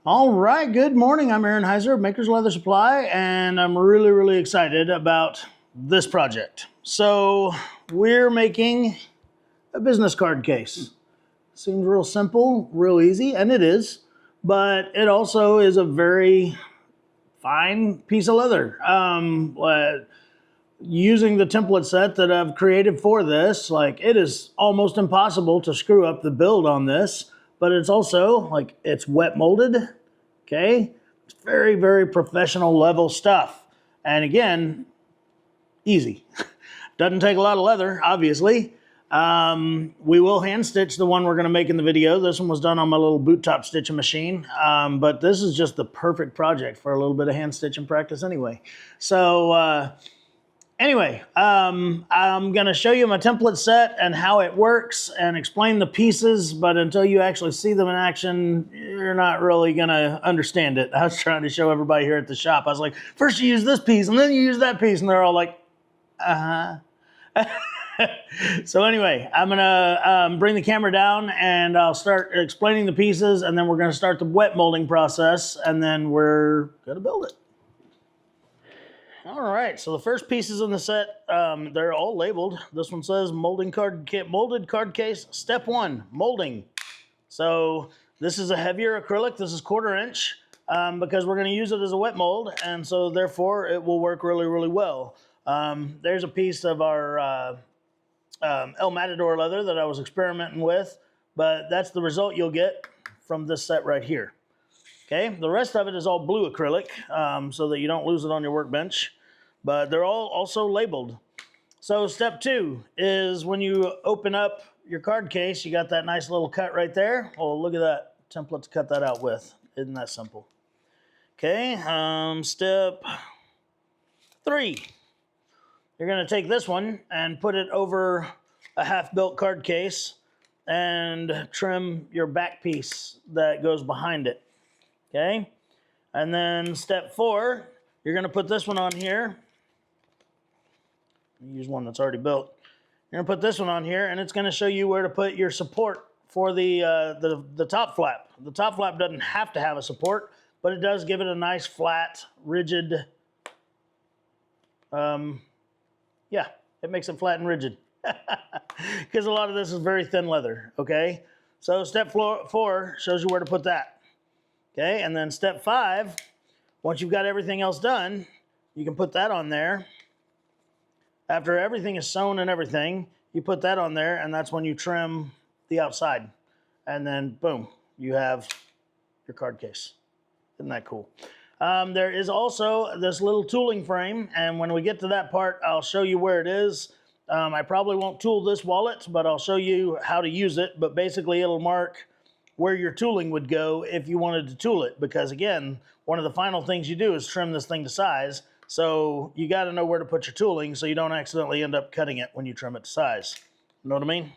All right, good morning. I'm Aaron Heiser of Maker's Leather Supply, and I'm really excited about this project. So, we're making a business card case. Seems real simple, real easy, and it is, but it also is a very fine piece of leather. Using the template set that I've created for this, like it is almost impossible to screw up the build on this, but it's also like it's wet molded. Okay, it's very professional level stuff, and again, easy. Doesn't take a lot of leather, obviously. We will hand stitch the one we're going to make in the video. This one was done on my little boot top stitching machine, but this is just the perfect project for a little bit of hand stitching practice anyway. So anyway, I'm going to show you my template set and how it works and explain the pieces, but until you actually see them in action, you're not really going to understand it. I was trying to show everybody here at the shop. I was like, first you use this piece and then you use that piece, and they're all like, uh-huh. So anyway, I'm going to bring the camera down and I'll start explaining the pieces, and then we're going to start the wet molding process, and then we're going to build it. All right, so the first pieces in the set, they're all labeled. This one says molded card case, step 1, molding. So this is a heavier acrylic. This is 1/4 inch because we're going to use it as a wet mold, and so therefore it will work really well. There's a piece of our El Matador leather that I was experimenting with, but that's the result you'll get from this set right here. Okay, the rest of it is all blue acrylic so that you don't lose it on your workbench, but they're all also labeled. So step 2 is when you open up your card case, you got that nice little cut right there. Well, look at that template to cut that out with. Isn't that simple? Okay, step 3. You're going to take this one and put it over a half-built card case and trim your back piece that goes behind it. Okay, and then step 4, you're going to put this one on here. Use one that's already built. You're going to put this one on here, and it's going to show you where to put your support for the top flap. The top flap doesn't have to have a support, but it does give it a nice, flat, rigid, yeah, it makes it flat and rigid. Because a lot of this is very thin leather, okay? So step 4 shows you where to put that. Okay, and then step 5, once you've got everything else done, you can put that on there. After everything is sewn and everything, you put that on there, and that's when you trim the outside. And then, boom, you have your card case. Isn't that cool? There is also this little tooling frame, and when we get to that part, I'll show you where it is. I probably won't tool this wallet, but I'll show you how to use it. But basically, it'll mark where your tooling would go if you wanted to tool it, because again, one of the final things you do is trim this thing to size, so you got to know where to put your tooling so you don't accidentally end up cutting it when you trim it to size. You know what I mean?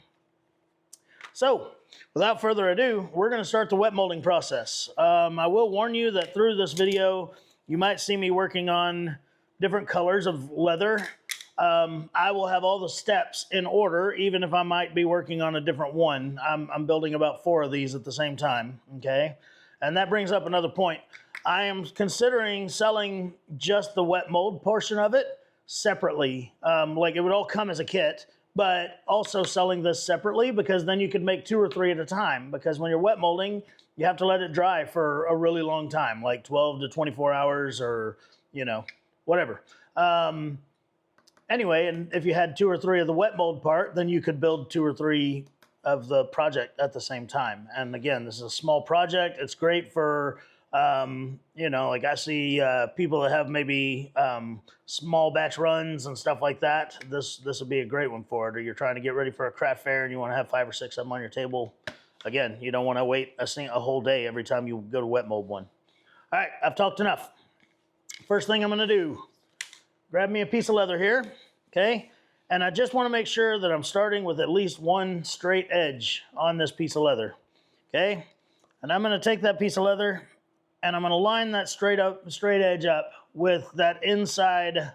So without further ado, we're going to start the wet molding process. I will warn you that through this video you might see me working on different colors of leather. I will have all the steps in order, even if I might be working on a different one. I'm building about 4 of these at the same time, okay? And that brings up another point. I am considering selling just the wet mold portion of it separately. Like it would all come as a kit, but also selling this separately, because then you could make 2 or 3 at a time, because when you're wet molding, you have to let it dry for a really long time, like 12 to 24 hours or, you know, whatever. Anyway, and if you had 2 or 3 of the wet mold part, then you could build 2 or 3 of the project at the same time. And again, this is a small project. It's great for, you know, like I see people that have maybe small batch runs and stuff like that. This would be a great one for it. Or you're trying to get ready for a craft fair and you want to have 5 or 6 of them on your table. Again, you don't want to wait a whole day every time you go to wet mold one. All right, I've talked enough. First thing I'm going to do, grab me a piece of leather here, okay? And I just want to make sure that I'm starting with at least one straight edge on this piece of leather, okay? And I'm going to take that piece of leather and I'm going to line that straight edge up with that inside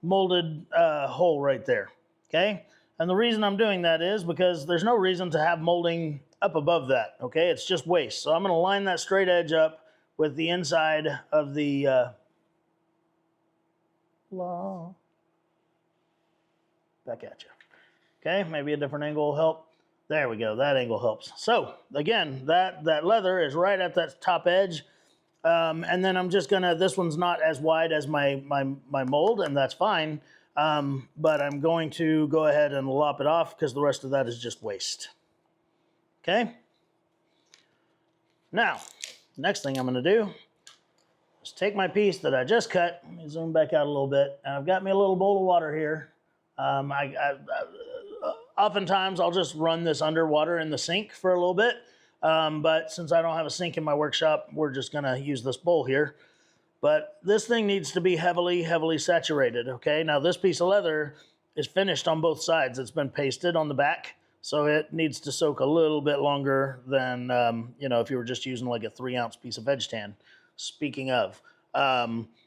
molded hole right there, okay? And the reason I'm doing that is because there's no reason to have molding up above that, okay? It's just waste. So I'm gonna line that straight edge up with the inside of the back at you. Okay, maybe a different angle will help. There we go, that angle helps. So again, that leather is right at that top edge. And then I'm just gonna, this one's not as wide as my mold, and that's fine. But I'm going to go ahead and lop it off because the rest of that is just waste. Okay? Now, next thing I'm gonna do is take my piece that I just cut. Let me zoom back out a little bit. And I've got me a little bowl of water here. Oftentimes I'll just run this underwater in the sink for a little bit. But since I don't have a sink in my workshop, we're just gonna use this bowl here. But this thing needs to be heavily, heavily saturated, okay? Now this piece of leather is finished on both sides. It's been pasted on the back, so it needs to soak a little bit longer than, you know, if you were just using like a 3-ounce piece of veg tan. Speaking of,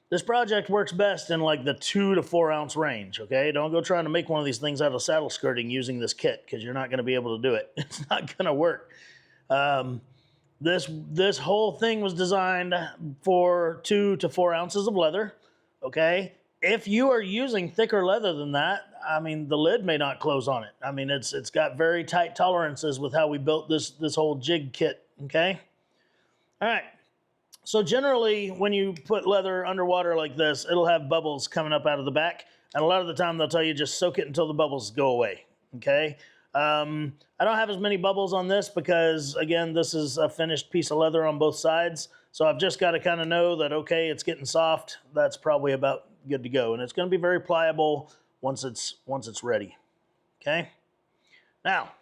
this project works best in like the 2 to 4 ounce range, okay? Don't go trying to make one of these things out of saddle skirting using this kit, because you're not gonna be able to do it. It's not gonna work. This whole thing was designed for 2 to 4 ounces of leather, okay? If you are using thicker leather than that, I mean, the lid may not close on it. I mean, it's got very tight tolerances with how we built this whole jig kit, okay? All right. So generally, when you put leather underwater like this, it'll have bubbles coming up out of the back. And a lot of the time, they'll tell you just soak it until the bubbles go away, okay? I don't have as many bubbles on this because, again, this is a finished piece of leather on both sides. So I've just got to kind of know that, okay, it's getting soft. That's probably about good to go. And it's going to be very pliable once it's ready, okay? Now,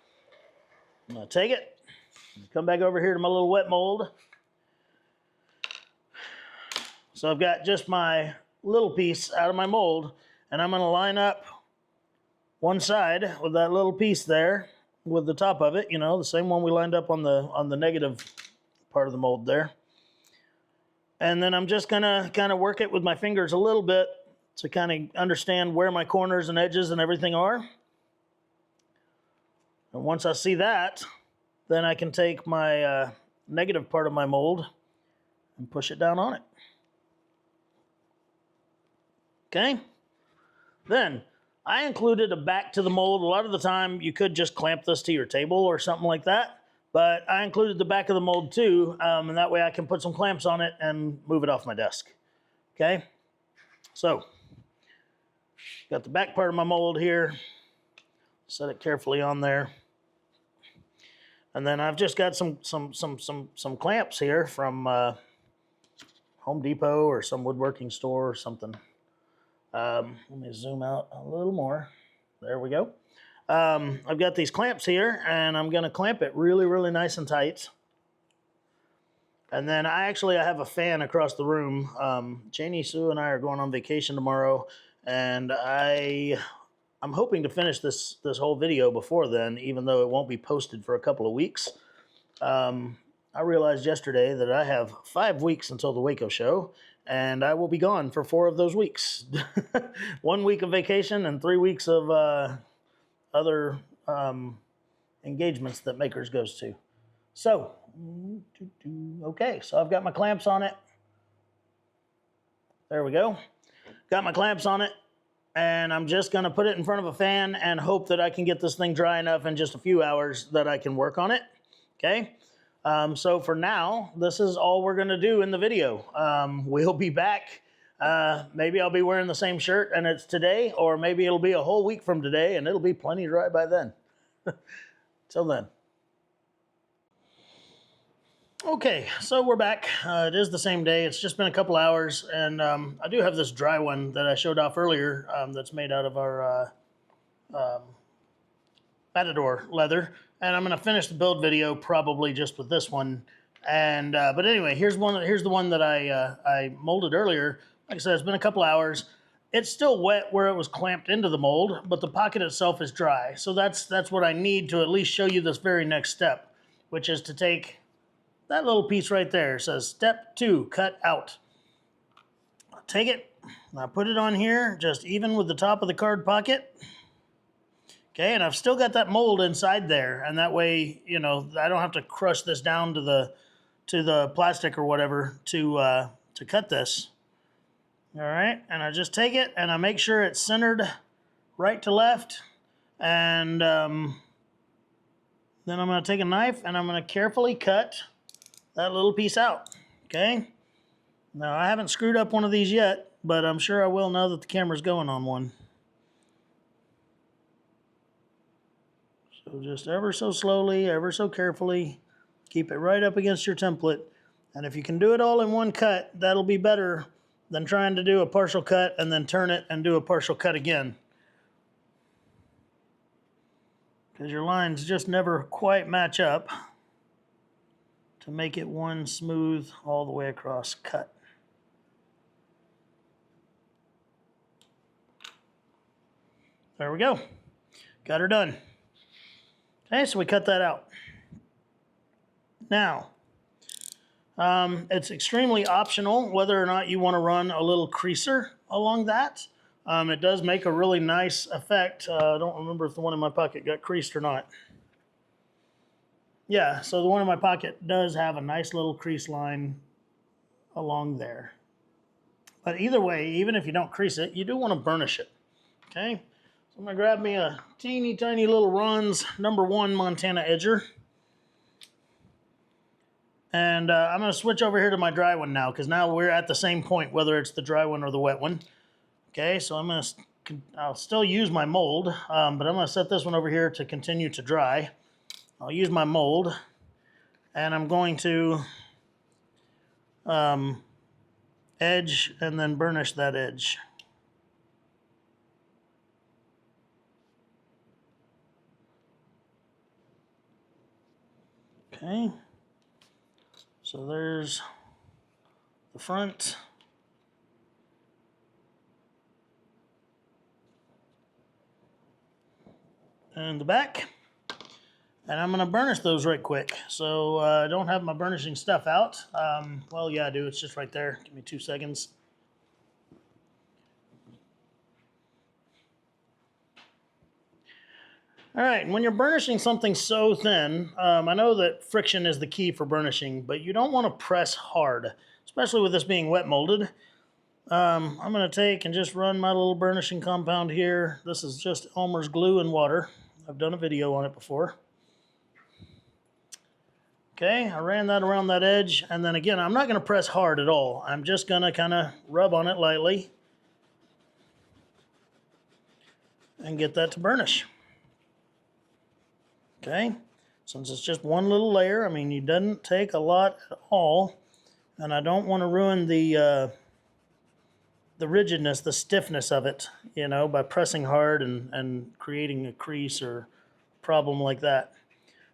I'm going to take it, come back over here to my little wet mold. So I've got just my little piece out of my mold, and I'm gonna line up one side with that little piece there with the top of it, you know, the same one we lined up on the negative part of the mold there. And then I'm just gonna kind of work it with my fingers a little bit to kind of understand where my corners and edges and everything are. And once I see that, then I can take my negative part of my mold and push it down on it. Okay, then I included a back to the mold. A lot of the time you could just clamp this to your table or something like that, but I included the back of the mold too, and that way I can put some clamps on it and move it off my desk. Okay, so got the back part of my mold here, set it carefully on there, and then I've just got some clamps here from Home Depot or some woodworking store or something. Let me zoom out a little more. There we go. I've got these clamps here, and I'm going to clamp it really, really nice and tight. And then I have a fan across the room. Janie, Sue, and I are going on vacation tomorrow, and I'm hoping to finish this whole video before then, even though it won't be posted for a couple of weeks. I realized yesterday that I have 5 weeks until the Waco show, and I will be gone for 4 of those weeks. 1 week of vacation and 3 weeks of other engagements that Makers goes to. So, okay, so I've got my clamps on it. There we go. Got my clamps on it, and I'm just gonna put it in front of a fan and hope that I can get this thing dry enough in just a few hours that I can work on it, okay? So for now, this is all we're gonna do in the video. We'll be back. Maybe I'll be wearing the same shirt and it's today, or maybe it'll be a whole week from today and it'll be plenty dry by then. Till then. Okay, so we're back. It is the same day. It's just been a couple hours, and I do have this dry one that I showed off earlier that's made out of our Matador leather, and I'm going to finish the build video probably just with this one. And but anyway, here's the one that I molded earlier. Like I said, it's been a couple hours. It's still wet where it was clamped into the mold, but the pocket itself is dry. So that's what I need to at least show you this very next step, which is to take that little piece right there. It says step 2, cut out. I'll take it, and I put it on here, just even with the top of the card pocket. Okay, and I've still got that mold inside there, and that way, you know, I don't have to crush this down to the plastic or whatever to cut this. All right, and I just take it and I make sure it's centered right to left, and then I'm going to take a knife and I'm going to carefully cut that little piece out. Okay, now I haven't screwed up one of these yet, but I'm sure I will now that the camera's going on one. So just ever so slowly, ever so carefully, keep it right up against your template. And if you can do it all in one cut, that'll be better than trying to do a partial cut and then turn it and do a partial cut again. Because your lines just never quite match up to make it one smooth all the way across cut. There we go. Got her done. Okay, so we cut that out. Now, it's extremely optional whether or not you want to run a little creaser along that. It does make a really nice effect. I don't remember if the one in my pocket got creased or not. Yeah, so the one in my pocket does have a nice little crease line along there. But either way, even if you don't crease it, you do want to burnish it. Okay, so I'm going to grab me a teeny tiny little Ron's #1 Montana Edger. And I'm going to switch over here to my dry one now, because now we're at the same point, whether it's the dry one or the wet one. Okay, so I'll still use my mold, but I'm going to set this one over here to continue to dry. I'll use my mold, and I'm going to edge and then burnish that edge. Okay. So there's the front. And the back. And I'm going to burnish those right quick. So I don't have my burnishing stuff out. Well, yeah, I do. It's just right there. Give me 2 seconds. All right, and when you're burnishing something so thin, I know that friction is the key for burnishing, but you don't want to press hard, especially with this being wet molded. I'm going to take and just run my little burnishing compound here. This is just Elmer's glue and water. I've done a video on it before. Okay, I ran that around that edge, and then again, I'm not going to press hard at all. I'm just going to kind of rub on it lightly and get that to burnish. Okay, since it's just one little layer, I mean, it doesn't take a lot at all, and I don't want to ruin the rigidness, the stiffness of it, you know, by pressing hard and creating a crease or problem like that.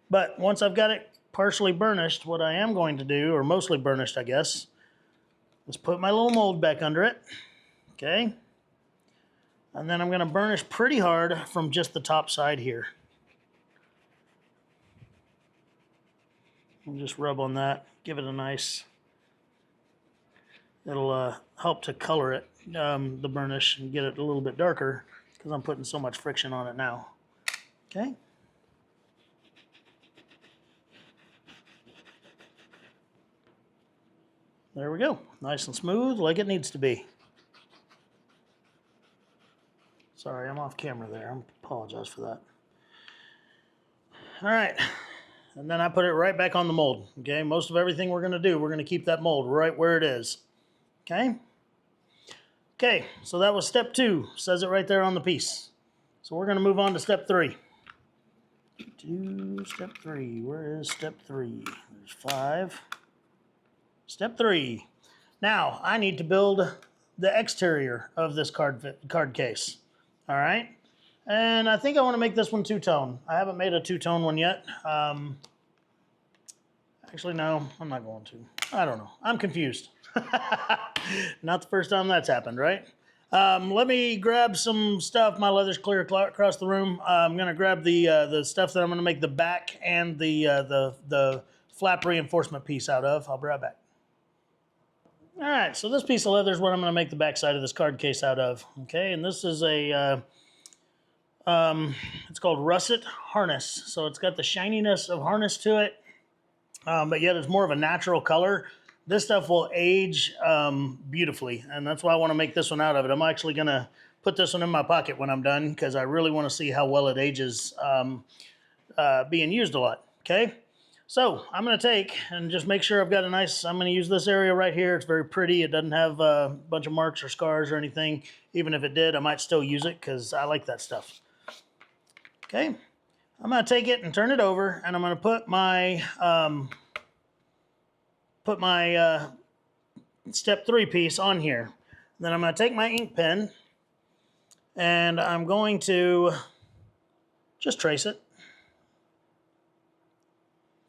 But once I've got it partially burnished, what I am going to do, or mostly burnished, I guess, is put my little mold back under it, okay, and then I'm going to burnish pretty hard from just the top side here. And just rub on that, give it a nice, it'll help to color it, the burnish, and get it a little bit darker because I'm putting so much friction on it now. Okay. There we go, nice and smooth like it needs to be. Sorry, I'm off camera there, I apologize for that. All right. And then I put it right back on the mold, okay? Most of everything we're gonna do, we're gonna keep that mold right where it is, okay? Okay, so that was step 2, says it right there on the piece. So we're gonna move on to step 3. Step 3, where is step 3? There's 5. Step 3. Now, I need to build the exterior of this card case, all right? And I think I want to make this one two-tone. I haven't made a two-tone one yet. Actually, no, I'm not going to. I don't know. I'm confused. Not the first time that's happened, right? Let me grab some stuff. My leather's clear across the room. I'm going to grab the stuff that I'm going to make the back and the flap reinforcement piece out of. I'll be right back. All right, so this piece of leather is what I'm going to make the back side of this card case out of. Okay, and this is a it's called russet harness. So it's got the shininess of harness to it, but yet it's more of a natural color. This stuff will age beautifully, and that's why I want to make this one out of it. I'm actually going to put this one in my pocket when I'm done because I really want to see how well it ages being used a lot, okay? So I'm going to take and just make sure I've got a nice, I'm going to use this area right here. It's very pretty. It doesn't have a bunch of marks or scars or anything. Even if it did, I might still use it because I like that stuff. Okay, I'm going to take it and turn it over, and I'm going to put my step 3 piece on here. Then I'm going to take my ink pen, and I'm going to just trace it.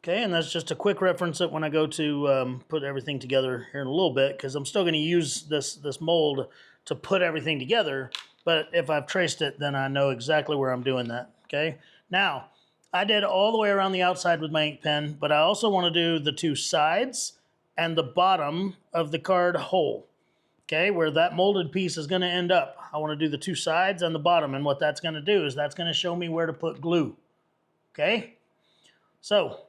Okay, and that's just a quick reference that when I go to put everything together here in a little bit, because I'm still going to use this mold to put everything together, but if I've traced it, then I know exactly where I'm doing that, okay? Now, I did all the way around the outside with my ink pen, but I also want to do the 2 sides and the bottom of the card hole, okay, where that molded piece is going to end up. I want to do the 2 sides and the bottom, and what that's going to do is that's going to show me where to put glue, okay? So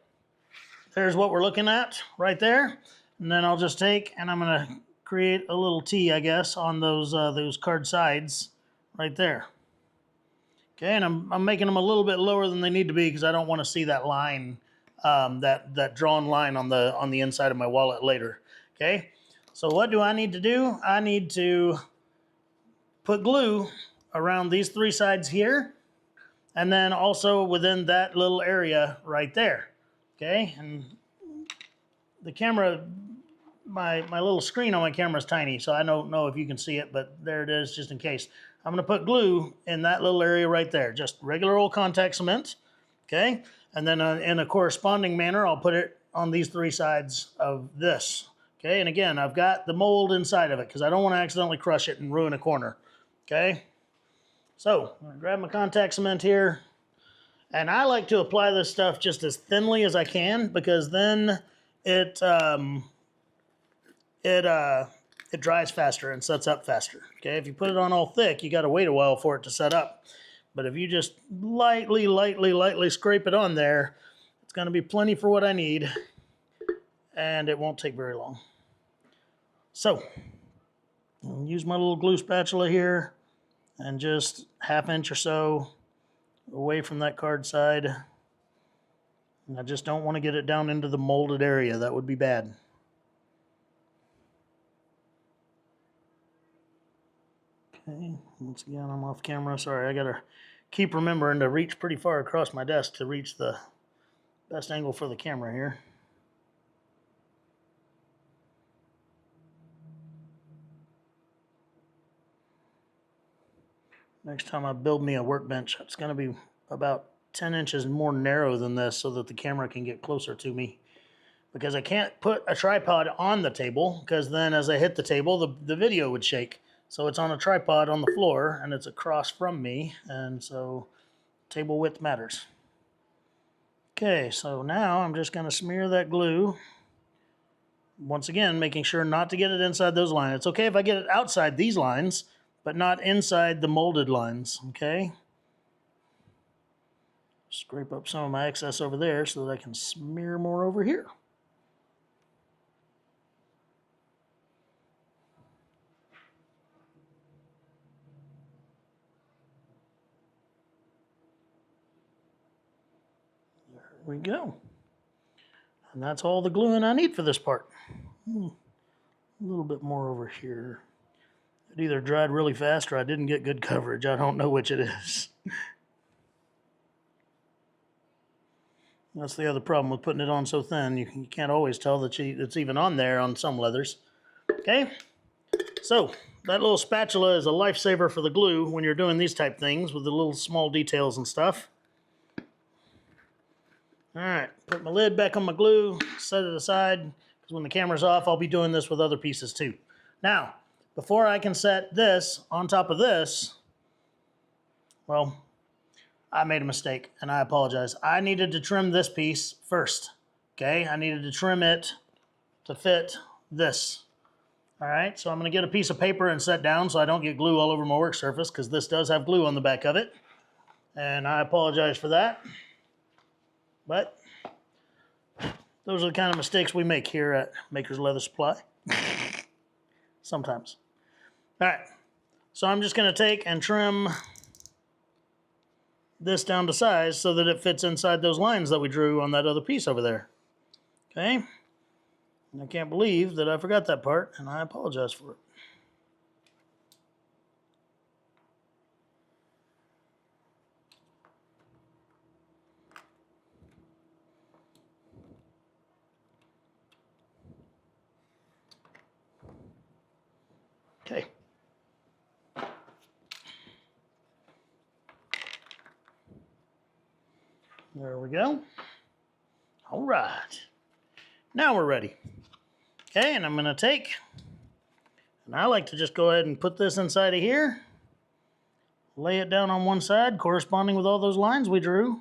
there's what we're looking at right there. And then I'll just take and I'm going to create a little T, I guess, on those card sides right there. Okay, and I'm making them a little bit lower than they need to be because I don't want to see that line, that drawn line on the inside of my wallet later. Okay, so what do I need to do? I need to put glue around these 3 sides here, and then also within that little area right there. Okay, and the camera, my little screen on my camera is tiny, so I don't know if you can see it, but there it is, just in case. I'm going to put glue in that little area right there, just regular old contact cement, okay? And then in a corresponding manner, I'll put it on these 3 sides of this, okay? And again, I've got the mold inside of it because I don't want to accidentally crush it and ruin a corner, okay? So I'm going to grab my contact cement here. And I like to apply this stuff just as thinly as I can because then it dries faster and sets up faster. Okay, if you put it on all thick, you got to wait a while for it to set up. But if you just lightly scrape it on there, it's going to be plenty for what I need, and it won't take very long. So I'll use my little glue spatula here and just 1/2 inch or so away from that card side. And I just don't want to get it down into the molded area. That would be bad. Okay, once again, I'm off camera. Sorry, I gotta keep remembering to reach pretty far across my desk to reach the best angle for the camera here. Next time I build me a workbench, it's going to be about 10 inches more narrow than this so that the camera can get closer to me. Because I can't put a tripod on the table because then as I hit the table, the video would shake. So it's on a tripod on the floor and it's across from me, and so table width matters. Okay, so now I'm just going to smear that glue. Once again, making sure not to get it inside those lines. It's okay if I get it outside these lines, but not inside the molded lines, okay? Scrape up some of my excess over there so that I can smear more over here. There we go. And that's all the gluing I need for this part. A little bit more over here. It either dried really fast or I didn't get good coverage. I don't know which it is. That's the other problem with putting it on so thin. You can't always tell that it's even on there on some leathers. Okay, so that little spatula is a lifesaver for the glue when you're doing these type things with the little small details and stuff. All right, put my lid back on my glue, set it aside, because when the camera's off, I'll be doing this with other pieces too. Now, before I can set this on top of this, well, I made a mistake, and I apologize. I needed to trim this piece first, okay? I needed to trim it to fit this. All right, so I'm going to get a piece of paper and set down so I don't get glue all over my work surface, because this does have glue on the back of it. And I apologize for that. But those are the kind of mistakes we make here at Maker's Leather Supply. Sometimes. All right. So I'm just going to take and trim this down to size so that it fits inside those lines that we drew on that other piece over there. Okay? And I can't believe that I forgot that part, and I apologize for it. Okay. There we go. All right. Now we're ready. Okay, and I'm going to take, and I like to just go ahead and put this inside of here, lay it down on one side, corresponding with all those lines we drew,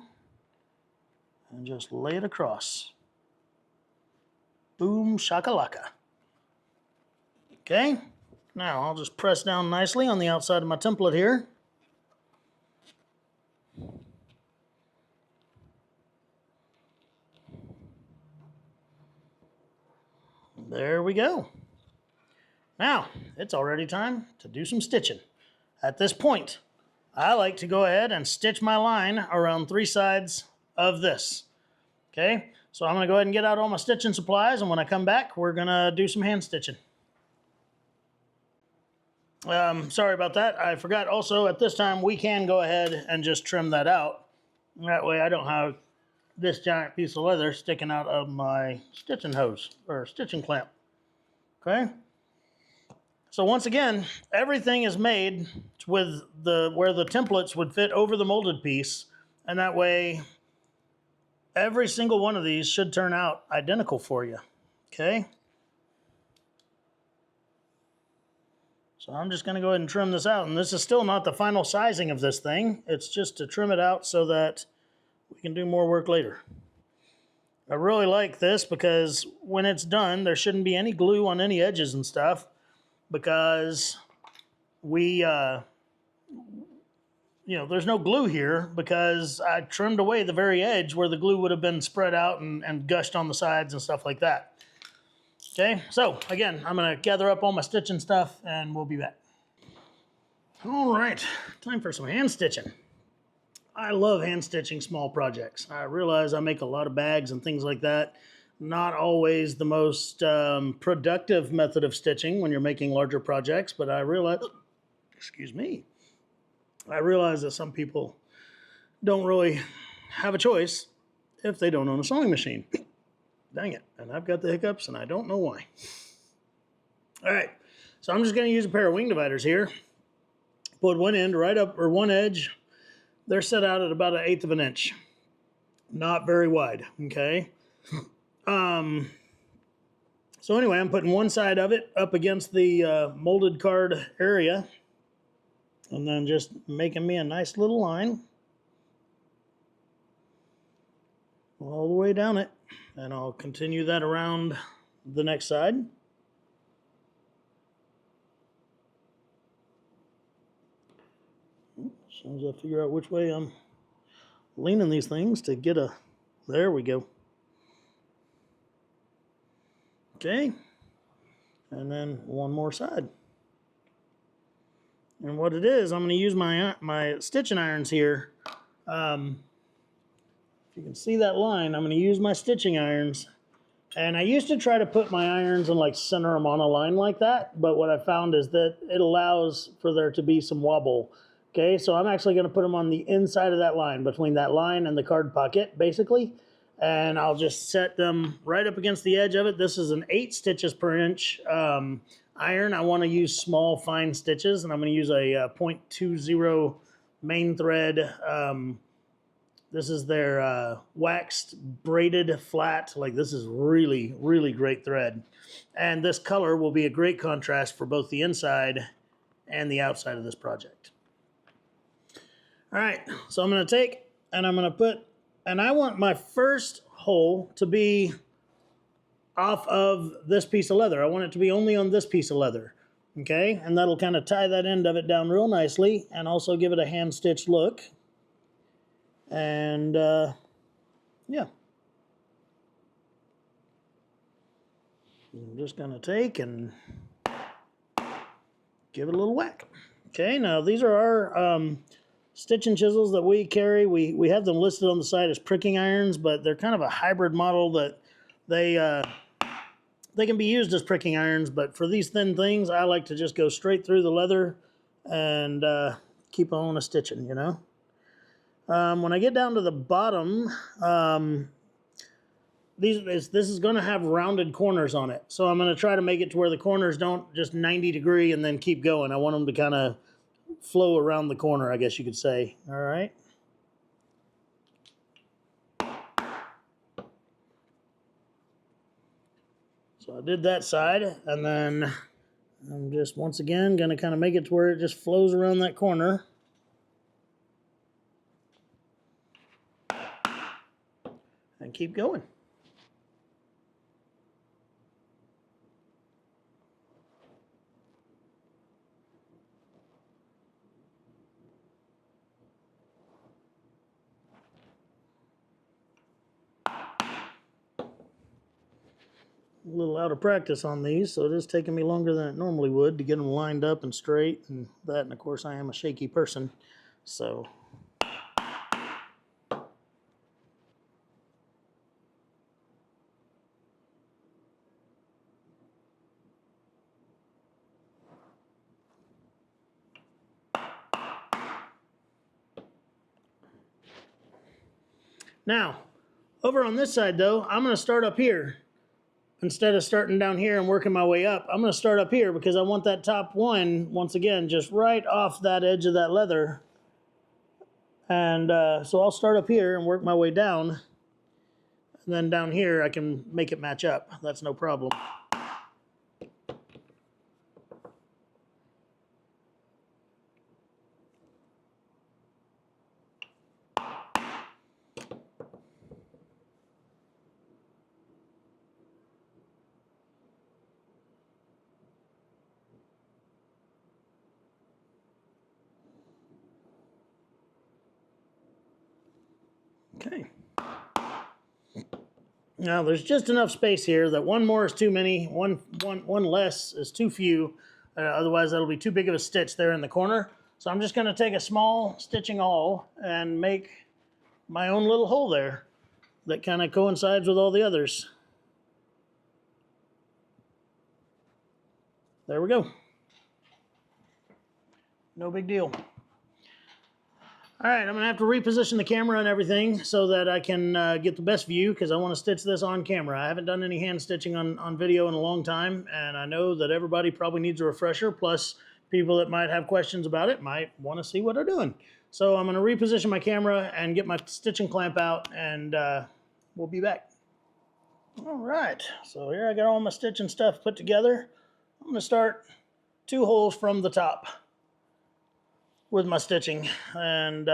and just lay it across. Boom shakalaka. Okay, now I'll just press down nicely on the outside of my template here. There we go. Now, it's already time to do some stitching. At this point, I like to go ahead and stitch my line around 3 sides of this. Okay, so I'm going to go ahead and get out all my stitching supplies, and when I come back, we're going to do some hand stitching. Sorry about that. I forgot also at this time we can go ahead and just trim that out. That way I don't have this giant piece of leather sticking out of my stitching hose or stitching clamp. Okay. So once again, everything is made with where the templates would fit over the molded piece, and that way every single one of these should turn out identical for you. Okay. So I'm just going to go ahead and trim this out, and this is still not the final sizing of this thing. It's just to trim it out so that we can do more work later. I really like this because when it's done, there shouldn't be any glue on any edges and stuff, because we, there's no glue here because I trimmed away the very edge where the glue would have been spread out and gushed on the sides and stuff like that. Okay, so again, I'm going to gather up all my stitching stuff and we'll be back. All right, time for some hand stitching. I love hand stitching small projects. I realize I make a lot of bags and things like that. Not always the most productive method of stitching when you're making larger projects, but I realize, I realize that some people don't really have a choice if they don't own a sewing machine. Dang it, and I've got the hiccups and I don't know why. All right, so I'm just going to use a pair of wing dividers here. Put one end right up, or one edge. They're set out at about 1/8 of an inch. Not very wide, okay? So anyway, I'm putting one side of it up against the molded card area, and then just making me a nice little line all the way down it, and I'll continue that around the next side. As soon as I figure out which way I'm leaning these things to get a, there we go. Okay, and then one more side. And what it is, I'm going to use my stitching irons here. If you can see that line, I'm going to use my stitching irons. And I used to try to put my irons and like center them on a line like that, but what I found is that it allows for there to be some wobble. Okay, so I'm actually going to put them on the inside of that line, between that line and the card pocket, basically. And I'll just set them right up against the edge of it. This is an 8 stitches per inch iron. I want to use small, fine stitches, and I'm going to use a 0.20 main thread. This is their waxed, braided, flat. Like, this is really, really great thread. And this color will be a great contrast for both the inside and the outside of this project. All right, so I'm going to take and I'm going to put, and I want my first hole to be off of this piece of leather. I want it to be only on this piece of leather, okay? And that'll kind of tie that end of it down real nicely and also give it a hand-stitched look. And yeah, I'm just going to take and give it a little whack. Okay, now these are our stitch and chisels that we carry. We have them listed on the side as pricking irons, but they're kind of a hybrid model that they can be used as pricking irons, but for these thin things, I like to just go straight through the leather and keep on a stitching, you know. When I get down to the bottom, this is going to have rounded corners on it. So I'm going to try to make it to where the corners don't just 90 degree and then keep going. I want them to kind of flow around the corner, I guess you could say. All right. So I did that side, and then I'm just once again going to kind of make it to where it just flows around that corner. And keep going. A little out of practice on these, so it is taking me longer than it normally would to get them lined up and straight and that, and of course I am a shaky person, so. Now, over on this side though, I'm going to start up here. Instead of starting down here and working my way up, I'm going to start up here because I want that top one, once again, just right off that edge of that leather. And so I'll start up here and work my way down. And then down here, I can make it match up. That's no problem. Okay. Now there's just enough space here that one more is too many, one less is too few. Otherwise that'll be too big of a stitch there in the corner. So I'm just going to take a small stitching awl and make my own little hole there that kind of coincides with all the others. There we go. No big deal. All right, I'm gonna have to reposition the camera and everything so that I can get the best view because I want to stitch this on camera. I haven't done any hand stitching on video in a long time, and I know that everybody probably needs a refresher, plus people that might have questions about it might want to see what I'm doing. So I'm gonna reposition my camera and get my stitching clamp out, and we'll be back. All right, so here I got all my stitching stuff put together. I'm gonna start 2 holes from the top with my stitching, and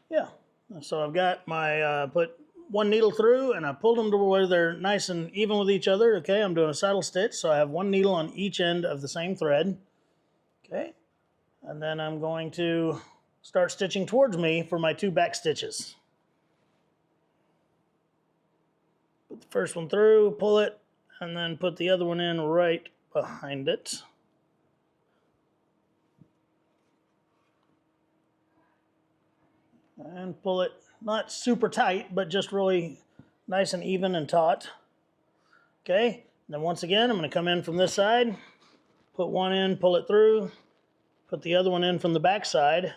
yeah, so I've got my put 1 needle through, and I pulled them to where they're nice and even with each other. Okay, I'm doing a saddle stitch, so I have 1 needle on each end of the same thread. Okay, and then I'm going to start stitching towards me for my 2 back stitches. Put the first one through, pull it, and then put the other one in right behind it. And pull it not super tight, but just really nice and even and taut. Okay, and then once again, I'm going to come in from this side, put one in, pull it through, put the other one in from the back side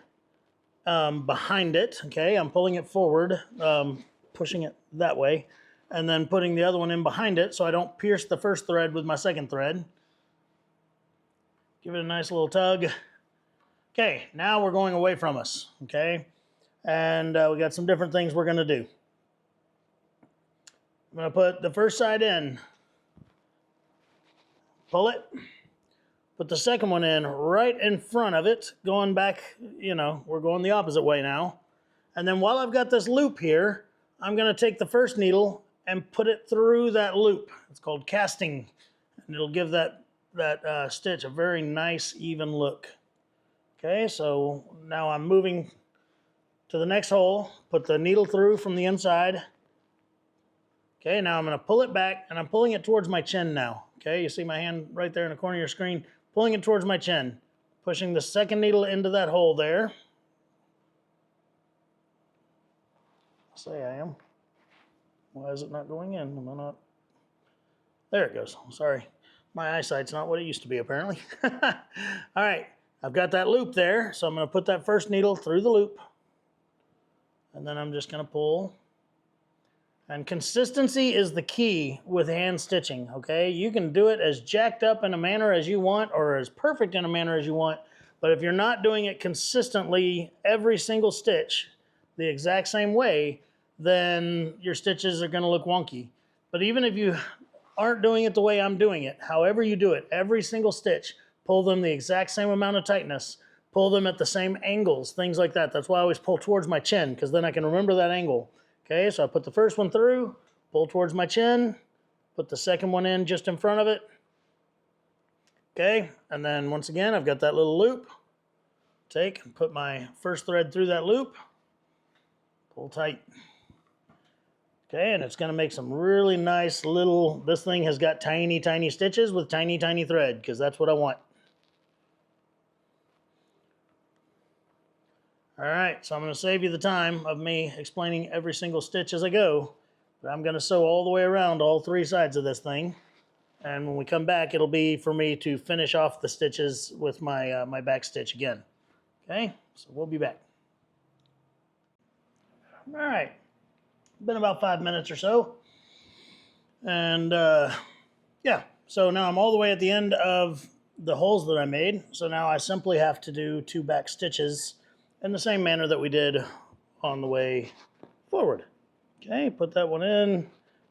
behind it. Okay, I'm pulling it forward, pushing it that way, and then putting the other one in behind it so I don't pierce the first thread with my second thread. Give it a nice little tug. Okay, now we're going away from us. Okay, and we got some different things we're going to do. I'm going to put the first side in, pull it, put the second one in right in front of it, going back, you know, we're going the opposite way now. And then while I've got this loop here, I'm going to take the first needle and put it through that loop. It's called casting, and it'll give that stitch a very nice, even look. Okay, so now I'm moving to the next hole, put the needle through from the inside. Okay, now I'm going to pull it back, and I'm pulling it towards my chin now. Okay, you see my hand right there in the corner of your screen, pulling it towards my chin, pushing the second needle into that hole there. Say I am. Why is it not going in? Am I not? There it goes. Sorry. My eyesight's not what it used to be, apparently. All right, I've got that loop there, so I'm going to put that first needle through the loop, and then I'm just going to pull. And consistency is the key with hand stitching, okay? You can do it as jacked up in a manner as you want or as perfect in a manner as you want, but if you're not doing it consistently every single stitch the exact same way, then your stitches are gonna look wonky. But even if you aren't doing it the way I'm doing it, however you do it, every single stitch, pull them the exact same amount of tightness, pull them at the same angles, things like that. That's why I always pull towards my chin, because then I can remember that angle. Okay, so I put the first one through, pull towards my chin, put the second one in just in front of it. Okay, and then once again, I've got that little loop. Take and put my first thread through that loop, pull tight. Okay, and it's gonna make some really nice little, this thing has got tiny, tiny stitches with tiny, tiny thread, because that's what I want. All right, so I'm going to save you the time of me explaining every single stitch as I go, but I'm going to sew all the way around all three sides of this thing, and when we come back, it'll be for me to finish off the stitches with my, my back stitch again. Okay, so we'll be back. All right, been about 5 minutes or so, and yeah, so now I'm all the way at the end of the holes that I made, so now I simply have to do 2 back stitches in the same manner that we did on the way forward. Okay, put that one in,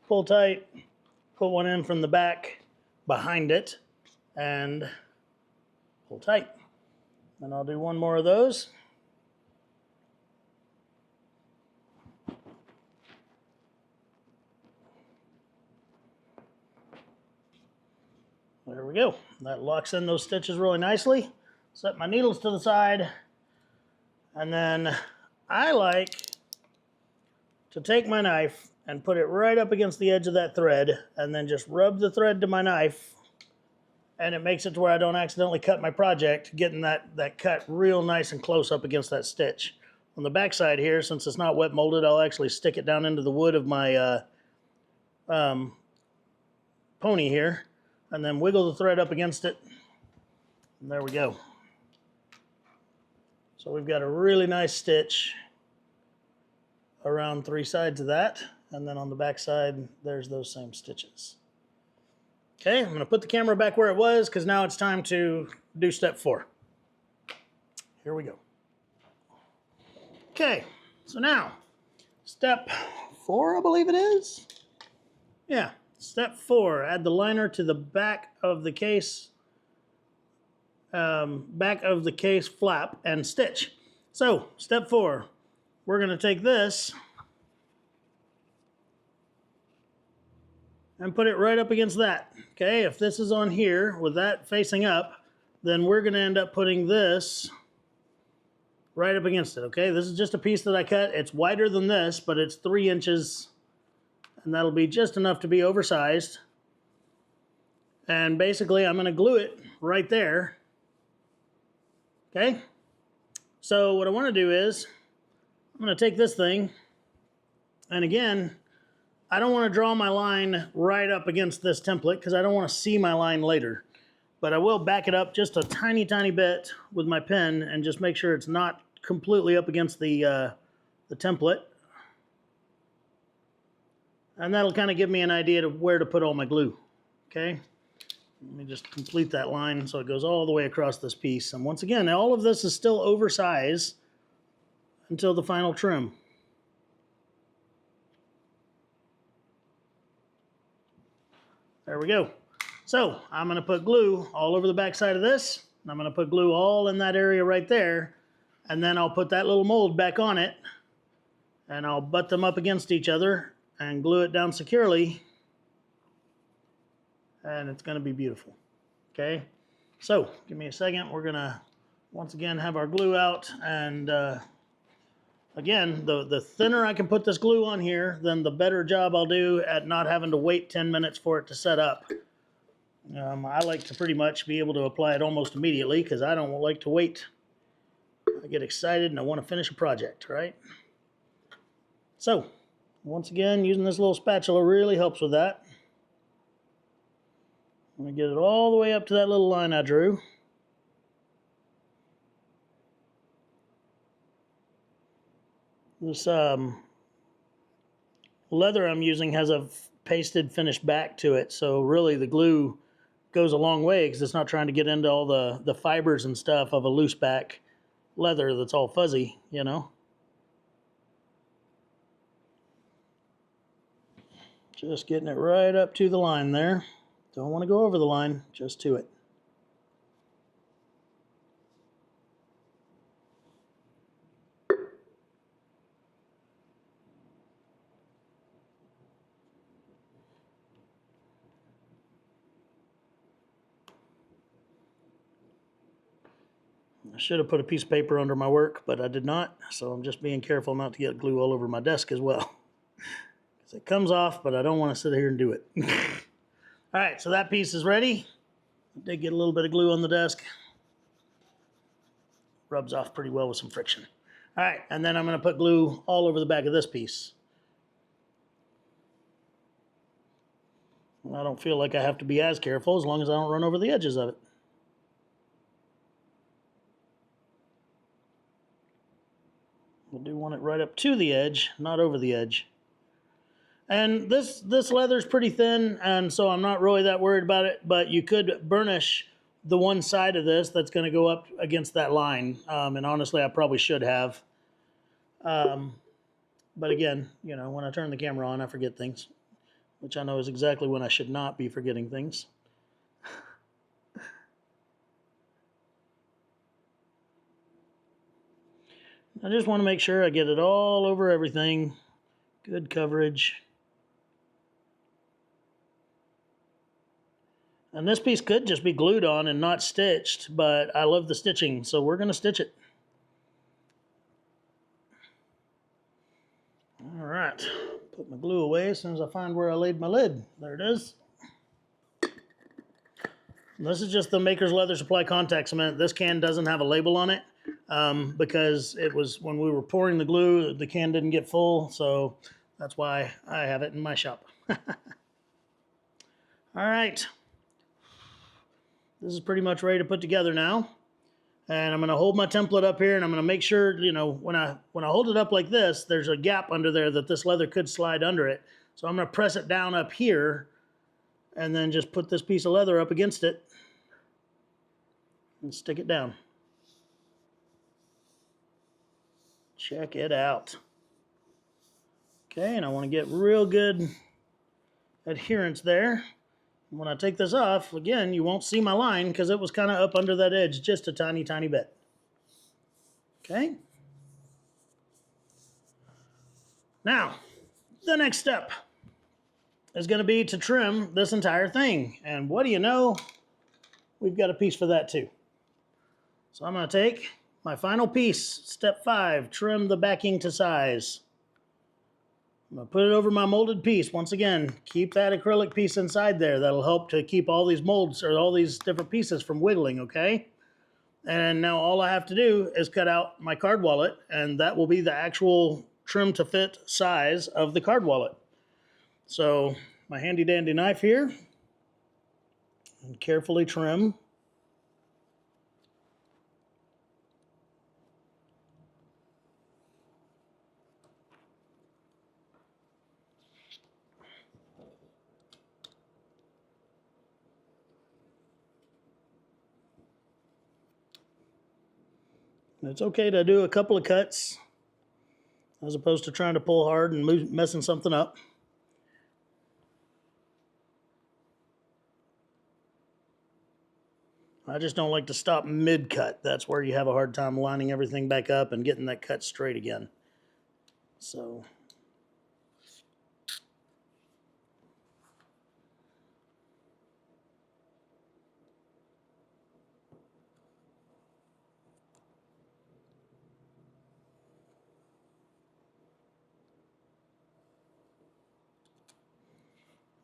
pull tight, put one in from the back behind it, and pull tight. And I'll do one more of those. There we go. That locks in those stitches really nicely. Set my needles to the side. And then I like to take my knife and put it right up against the edge of that thread and then just rub the thread to my knife, and it makes it to where I don't accidentally cut my project, getting that cut real nice and close up against that stitch. On the back side here, since it's not wet molded, I'll actually stick it down into the wood of my pony here and then wiggle the thread up against it. And there we go. So we've got a really nice stitch around 3 sides of that, and then on the back side, there's those same stitches. Okay, I'm going to put the camera back where it was because now it's time to do step 4. Here we go. Okay, so now, step 4, I believe it is. Yeah, step 4, add the liner to the back of the case flap and stitch. So step 4, we're going to take this and put it right up against that. Okay, if this is on here with that facing up, then we're going to end up putting this right up against it. Okay, this is just a piece that I cut. It's wider than this, but it's 3 inches, and that'll be just enough to be oversized. And basically I'm going to glue it right there. Okay, so what I want to do is I'm going to take this thing, and again, I don't want to draw my line right up against this template because I don't want to see my line later, but I will back it up just a tiny, tiny bit with my pen and just make sure it's not completely up against the template. And that'll kind of give me an idea of where to put all my glue. Okay. Let me just complete that line so it goes all the way across this piece. And once again, all of this is still oversized until the final trim. There we go. So I'm going to put glue all over the back side of this. And I'm going to put glue all in that area right there. And then I'll put that little mold back on it. And I'll butt them up against each other and glue it down securely. And it's going to be beautiful. Okay, so give me a second. We're going to once again have our glue out, and again, the thinner I can put this glue on here, then the better job I'll do at not having to wait 10 minutes for it to set up. I like to pretty much be able to apply it almost immediately because I don't like to wait. I get excited and I want to finish a project, right? So, once again, using this little spatula really helps with that. I'm going to get it all the way up to that little line I drew. This leather I'm using has a pasted finish back to it, so really the glue goes a long way because it's not trying to get into all the fibers and stuff of a loose back leather that's all fuzzy, you know. Just getting it right up to the line there. Don't want to go over the line, just to it. I should have put a piece of paper under my work, but I did not, so I'm just being careful not to get glue all over my desk as well. Because it comes off, but I don't want to sit here and do it. All right, so that piece is ready. I did get a little bit of glue on the desk. Rubs off pretty well with some friction. All right, and then I'm going to put glue all over the back of this piece. I don't feel like I have to be as careful as long as I don't run over the edges of it. I do want it right up to the edge, not over the edge. And this leather is pretty thin, and so I'm not really that worried about it, but you could burnish the one side of this that's going to go up against that line. And honestly, I probably should have. But again, you know, when I turn the camera on, I forget things, which I know is exactly when I should not be forgetting things. I just want to make sure I get it all over everything. Good coverage. And this piece could just be glued on and not stitched, but I love the stitching, so we're going to stitch it. All right, put my glue away as soon as I find where I laid my lid. There it is. This is just the Maker's Leather Supply contact cement. This can doesn't have a label on it because it was when we were pouring the glue, the can didn't get full, so that's why I have it in my shop. All right. This is pretty much ready to put together now. And I'm going to hold my template up here, and I'm going to make sure, you know, when I hold it up like this, there's a gap under there that this leather could slide under it. So I'm going to press it down up here and then just put this piece of leather up against it and stick it down. Check it out. Okay, and I want to get real good adherence there. When I take this off, again, you won't see my line because it was kind of up under that edge just a tiny, tiny bit. Okay. Now, the next step is going to be to trim this entire thing. And what do you know? We've got a piece for that too. So I'm going to take my final piece, step 5, trim the backing to size. I'm going to put it over my molded piece. Once again, keep that acrylic piece inside there. That'll help to keep all these molds or all these different pieces from wiggling, okay? And now all I have to do is cut out my card wallet, and that will be the actual trim to fit size of the card wallet. So my handy dandy knife here, and carefully trim. It's okay to do a couple of cuts as opposed to trying to pull hard and messing something up. I just don't like to stop mid-cut. That's where you have a hard time lining everything back up and getting that cut straight again. So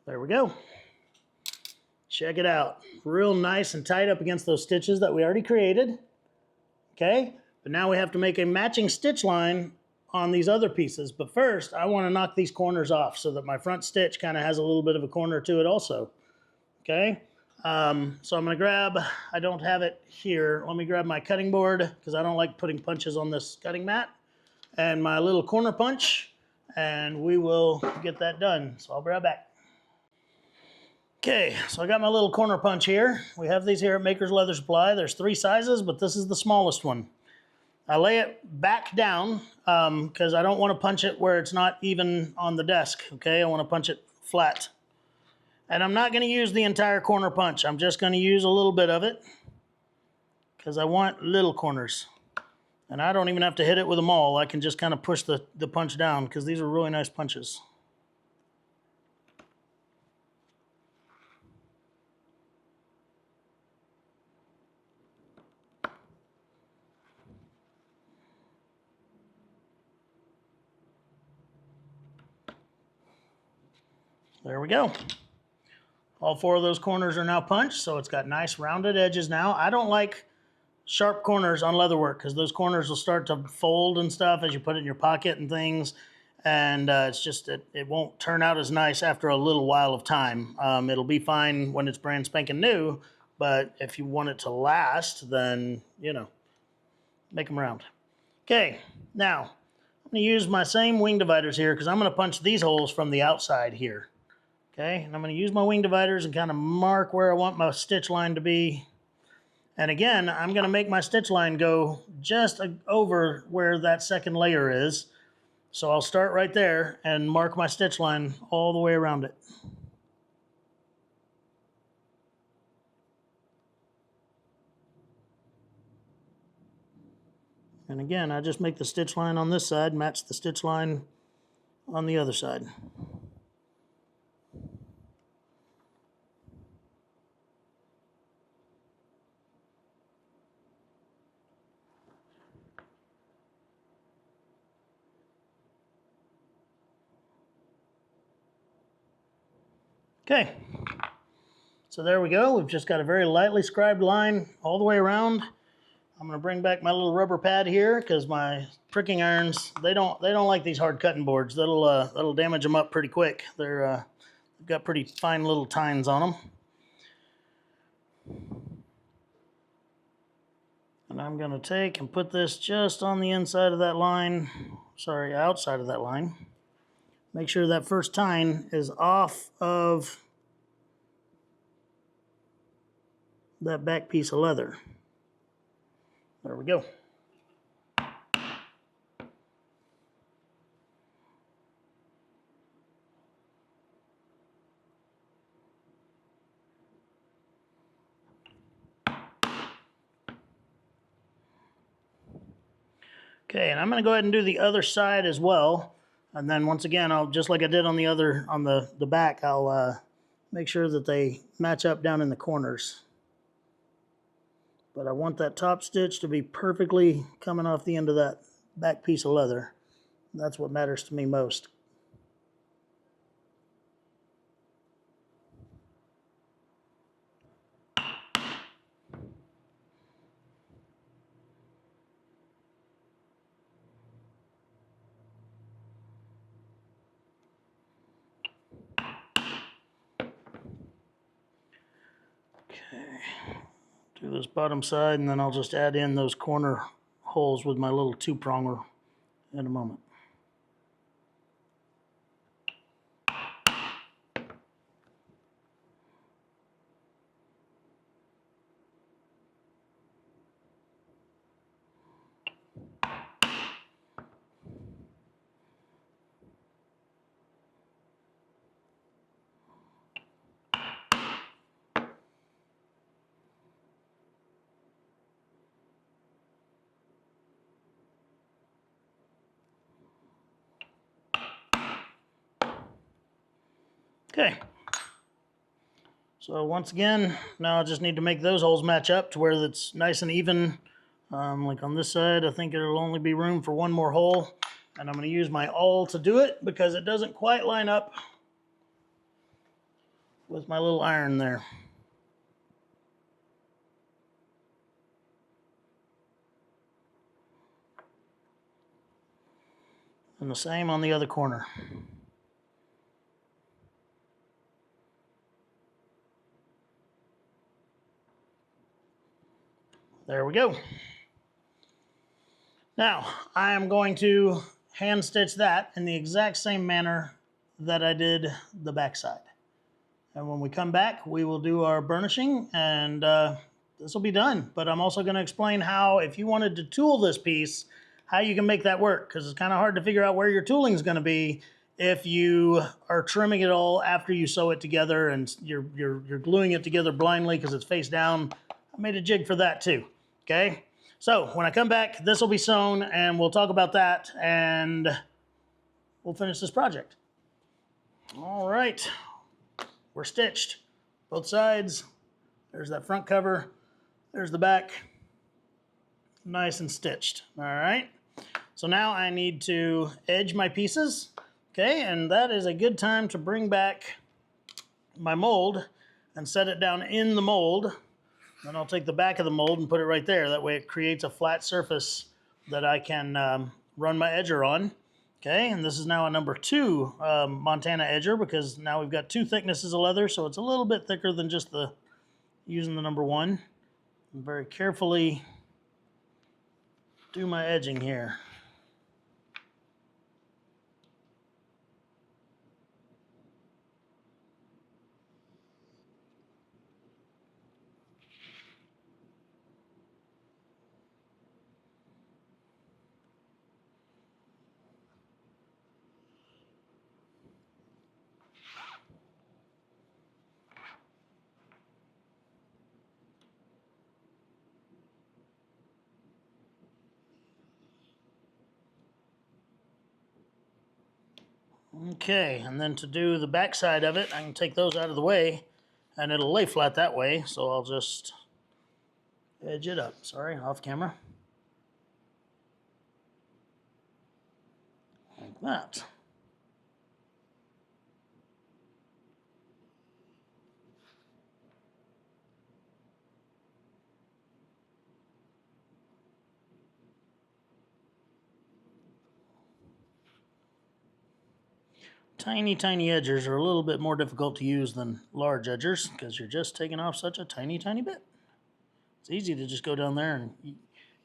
There we go. Check it out. Real nice and tight up against those stitches that we already created. Okay, but now we have to make a matching stitch line on these other pieces. But first, I want to knock these corners off so that my front stitch kind of has a little bit of a corner to it also. Okay, so I'm going to grab, I don't have it here, let me grab my cutting board because I don't like putting punches on this cutting mat, and my little corner punch, and we will get that done. So I'll be right back. Okay, so I got my little corner punch here. We have these here at Maker's Leather Supply. There's 3 sizes, but this is the smallest one. I lay it back down because I don't want to punch it where it's not even on the desk, okay? I want to punch it flat. And I'm not going to use the entire corner punch. I'm just going to use a little bit of it because I want little corners. And I don't even have to hit it with a maul. I can just kind of push the punch down because these are really nice punches. There we go. All 4 of those corners are now punched, so it's got nice rounded edges now. I don't like sharp corners on leatherwork because those corners will start to fold and stuff as you put it in your pocket and things, and it's just, it won't turn out as nice after a little while of time. It'll be fine when it's brand spanking new, but if you want it to last, then, you know, make them round. Okay, now I'm going to use my same wing dividers here because I'm going to punch these holes from the outside here. Okay, and I'm going to use my wing dividers and kind of mark where I want my stitch line to be. And again, I'm going to make my stitch line go just over where that second layer is. So I'll start right there and mark my stitch line all the way around it. And again, I just make the stitch line on this side match the stitch line on the other side. Okay, so there we go. We've just got a very lightly scribed line all the way around. I'm going to bring back my little rubber pad here because my pricking irons, they don't like these hard cutting boards. That'll damage them up pretty quick. They've got pretty fine little tines on them. And I'm going to take and put this just on the inside of that line, sorry, outside of that line. Make sure that first tine is off of that back piece of leather. There we go. Okay, and I'm going to go ahead and do the other side as well. And then once again, I'll, just like I did on the other, on the back, I'll make sure that they match up down in the corners. But I want that top stitch to be perfectly coming off the end of that back piece of leather. That's what matters to me most. Okay, do this bottom side, and then I'll just add in those corner holes with my little 2-pronger in a moment. Okay, so once again, now I just need to make those holes match up to where it's nice and even. Like on this side, I think it'll only be room for 1 more hole, and I'm going to use my awl to do it because it doesn't quite line up with my little iron there. And the same on the other corner. There we go. Now, I am going to hand stitch that in the exact same manner that I did the backside. And when we come back, we will do our burnishing, and this will be done. But I'm also going to explain how, if you wanted to tool this piece, how you can make that work, because it's kind of hard to figure out where your tooling is going to be if you are trimming it all after you sew it together and you're gluing it together blindly because it's face down. I made a jig for that too. Okay, so when I come back, this will be sewn, and we'll talk about that, and we'll finish this project. All right. We're stitched, both sides. There's that front cover. There's the back. Nice and stitched. All right. So now I need to edge my pieces. Okay, and that is a good time to bring back my mold and set it down in the mold. Then I'll take the back of the mold and put it right there. That way it creates a flat surface that I can run my edger on. Okay, and this is now a number 2 Montana edger, because now we've got 2 thicknesses of leather, so it's a little bit thicker than just using the number 1. And very carefully do my edging here. Okay, and then to do the back side of it, I can take those out of the way, and it'll lay flat that way, so I'll just edge it up. Sorry, off camera. Like that. Tiny, tiny edgers are a little bit more difficult to use than large edgers, because you're just taking off such a tiny, tiny bit. It's easy to just go down there and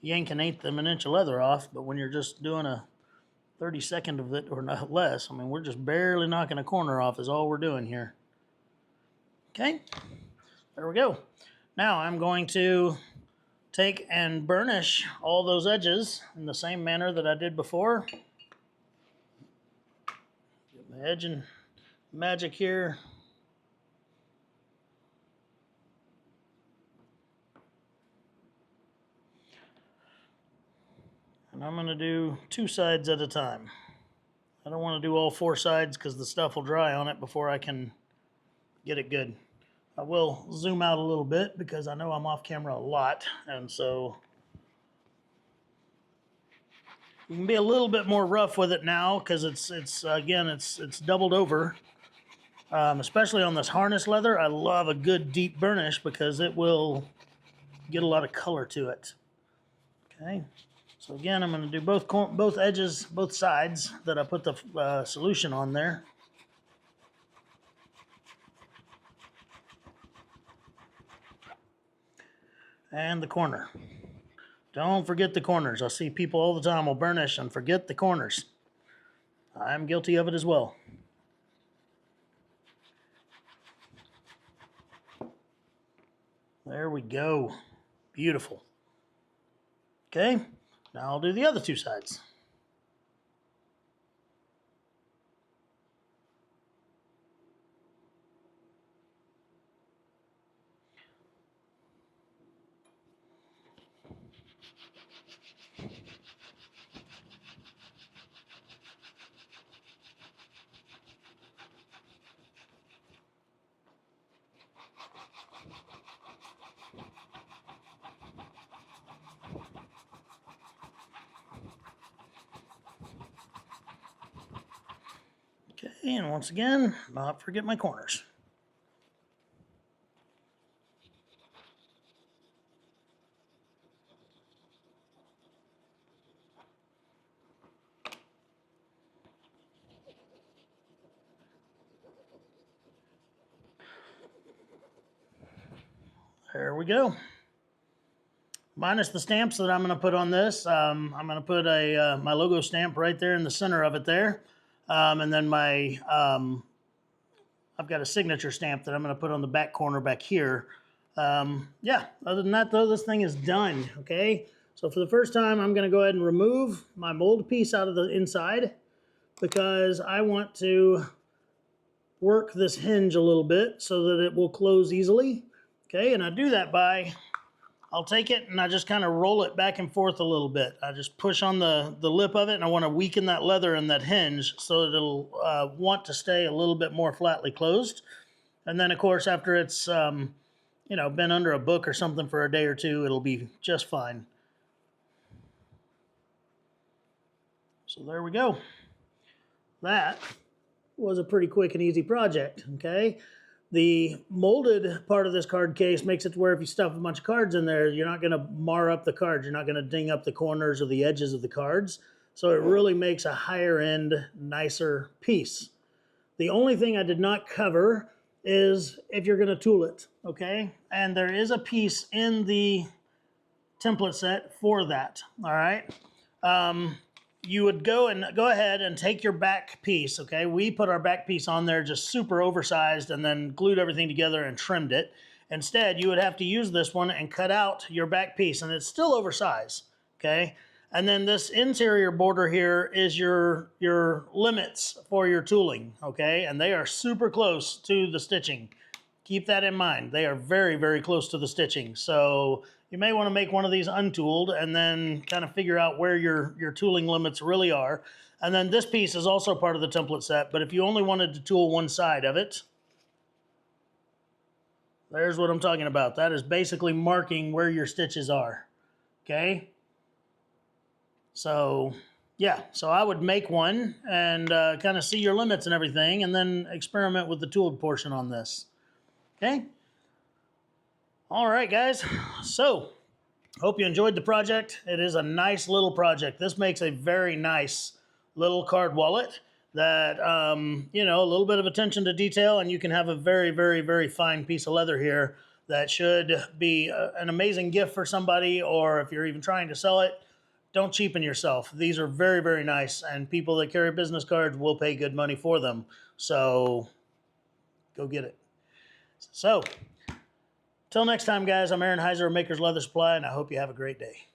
yank an eighth of an inch of leather off, but when you're just doing a 32nd of it or not less, I mean, we're just barely knocking a corner off is all we're doing here. Okay, there we go. Now I'm going to take and burnish all those edges in the same manner that I did before. Get my edging magic here. And I'm going to do 2 sides at a time. I don't want to do all 4 sides because the stuff will dry on it before I can get it good. I will zoom out a little bit because I know I'm off camera a lot, and so you can be a little bit more rough with it now because it's doubled over. Especially on this harness leather, I love a good deep burnish because it will get a lot of color to it. Okay. So again, I'm going to do both edges, both sides that I put the solution on there. And the corner. Don't forget the corners. I see people all the time will burnish and forget the corners. I'm guilty of it as well. There we go. Beautiful. Okay. Now I'll do the other 2 sides. Okay, and once again, not forget my corners. There we go. Minus the stamps that I'm going to put on this. I'm going to put my logo stamp right there in the center of it there. And then I've got a signature stamp that I'm going to put on the back corner back here. Yeah, other than that though, this thing is done, okay? So for the first time, I'm going to go ahead and remove my mold piece out of the inside because I want to work this hinge a little bit so that it will close easily. Okay, and I do that by, I'll take it and I just kind of roll it back and forth a little bit. I just push on the lip of it, and I want to weaken that leather and that hinge so that it'll want to stay a little bit more flatly closed. And then of course, after it's you know, been under a book or something for a day or two, it'll be just fine. So there we go. That was a pretty quick and easy project, okay? The molded part of this card case makes it to where if you stuff a bunch of cards in there, you're not going to mar up the cards. You're not going to ding up the corners or the edges of the cards. So it really makes a higher end, nicer piece. The only thing I did not cover is if you're going to tool it, okay? And there is a piece in the template set for that, all right? You would go ahead and take your back piece, okay? We put our back piece on there just super oversized and then glued everything together and trimmed it. Instead, you would have to use this one and cut out your back piece, and it's still oversized, okay? And then this interior border here is your limits for your tooling, okay? And they are super close to the stitching. Keep that in mind. They are very, very close to the stitching. So you may want to make one of these untooled and then kind of figure out where your tooling limits really are. And then this piece is also part of the template set, but if you only wanted to tool one side of it, there's what I'm talking about. That is basically marking where your stitches are, okay? So yeah, so I would make one and kind of see your limits and everything, and then experiment with the tooled portion on this, okay? All right, guys. So, hope you enjoyed the project. It is a nice little project. This makes a very nice little card wallet that, you know, a little bit of attention to detail, and you can have a very, very, very fine piece of leather here that should be an amazing gift for somebody, or if you're even trying to sell it, don't cheapen yourself. These are very, very nice, and people that carry business cards will pay good money for them. So, go get it. So, till next time, guys, I'm Aaron Heiser of Maker's Leather Supply, and I hope you have a great day.